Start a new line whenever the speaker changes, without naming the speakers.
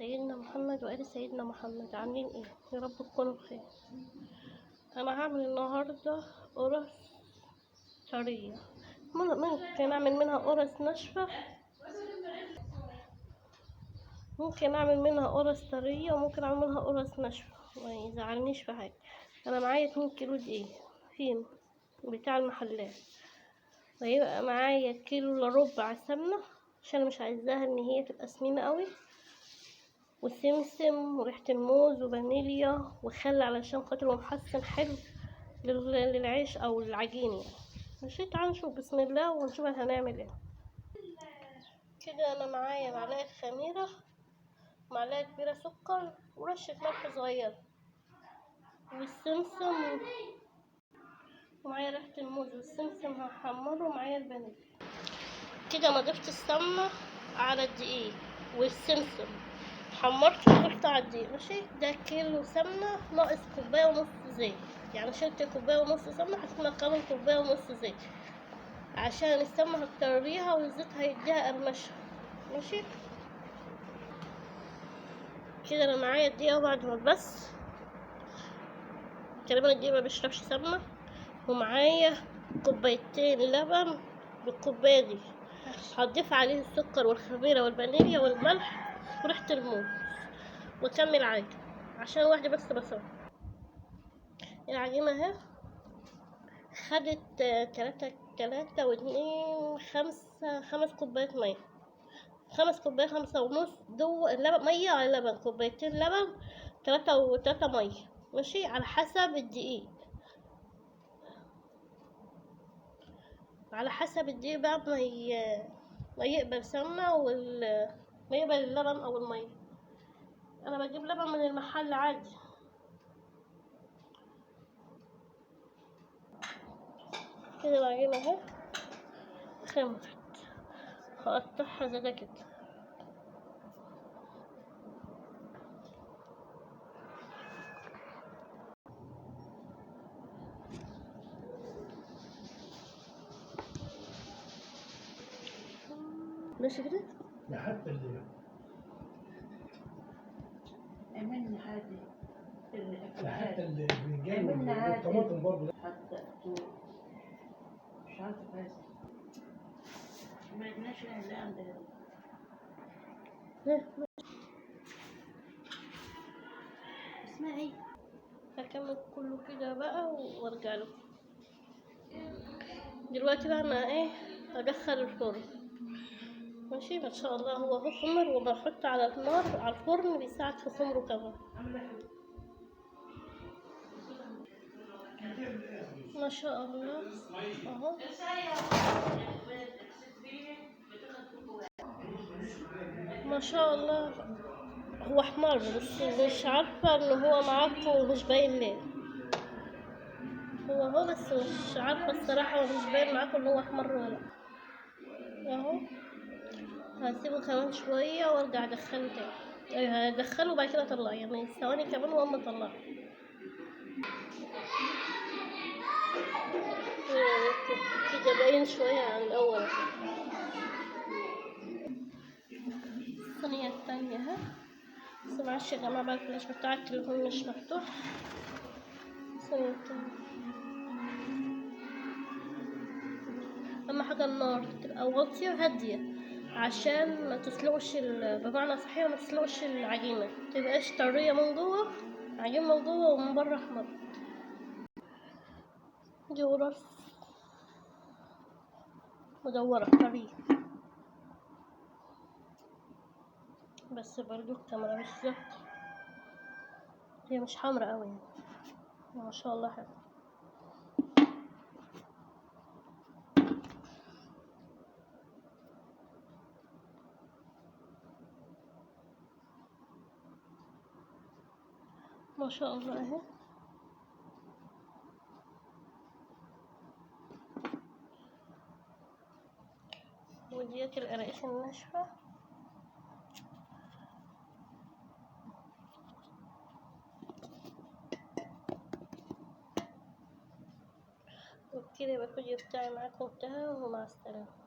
سيدنا محمد وآل سيدنا محمد. عاملين ايه؟ يا رب تكونوا بخير. انا هعمل النهارده قرص طريه، ممكن اعمل منها قرص ناشفه، ممكن اعمل منها قرص طريه، وممكن اعمل منها قرص ناشفه، ما يزعلنيش في حاجه. انا معايا 2 كيلو دقيق فين بتاع المحلات، وهيبقى معايا كيلو الا ربع سمنه عشان أنا مش عايزاها ان هي تبقى سمينه قوي، وسمسم وريحة الموز وفانيليا وخل علشان خاطر هو محسن حلو للعيش او العجين يعني. ماشي، تعالوا نشوف بسم الله ونشوف هنعمل ايه. كده انا معايا معلقة خميرة، معلقة كبيرة سكر، ورشة ملح صغيرة، والسمسم، ومعايا ريحة الموز والسمسم هحمره، ومعايا الفانيليا. كده انا ضفت السمنة على الدقيق والسمسم، حمرت وضفت على الدقيق. ماشي، ده كيلو سمنة ناقص كوباية ونص زيت، يعني شلت كوباية ونص سمنة حطينا كمان كوباية ونص زيت عشان السمنة هتطريها والزيت هيديها قرمشة. ماشي، كده انا معايا الدقيقة بعد ما بس تقريبا الدقيق ما بيشربش سمنة، ومعايا كوبايتين لبن بالكوباية دي، هضيف عليه السكر والخميرة والفانيليا والملح وريحة الموز، واكمل عجن عشان واحدة بس بصل. العجينة اهي خدت تلاتة واتنين خمس كوبايات مية، 5 كوبايات، 5 ونص دو اللبن، مية على لبن، كوبايتين لبن، 3 مية. ماشي، على حسب الدقيق، على حسب الدقيق بقى ما يقبل سمنة ما يقبل اللبن او المية. انا بجيب لبن من المحل عادي. كده العجينة اهي خمرت، هقطعها زي ده كده. ماشي كده
لحتى اللي
عملنا هذه
لحتى البرنجان والطماطم برضه
حتى مش عارفة بس ما لقيناش اللي عندنا. اسمها ايه؟
هكمل كله كده بقى وارجع له. دلوقتي بقى انا ايه هدخل الفرن. ماشي، ما شاء الله هو خمر، وبحط على النار على الفرن بيساعد في خمره كمان. ما شاء الله اهو. ما شاء الله هو احمر، بس مش عارفه ان هو معاكم ومش باين ليه. هو بس مش عارفه الصراحه، ومش باين معاكم ان هو احمر ولا لا. اهو هسيبه كمان شويه وارجع ادخله تاني، هدخله بعد كده اطلعه، يعني ثواني كمان واما اطلعه. كده باين شويه عن الاول. الصينيه التانية اهي، بس معلش يا جماعه بقى الفلاش بتاع التليفون مش مفتوح. الصينيه التانية اهم حاجه النار تبقى واطيه هاديه عشان ما تسلقش بمعنى صحيح ما تسلقش العجينه، متبقاش طريه من جوه، عجين من جوه ومن بره احمر. دي قرص مدوره طريه، بس برضو الكاميرا مش ظابطه، هي مش حمرا قوي يعني. ما شاء الله حلو. ما شاء الله اهي. وديت القراقيش الناشفة، وبكده يبقى الفيديو بتاعي معاكم انتهى، ومع السلامة.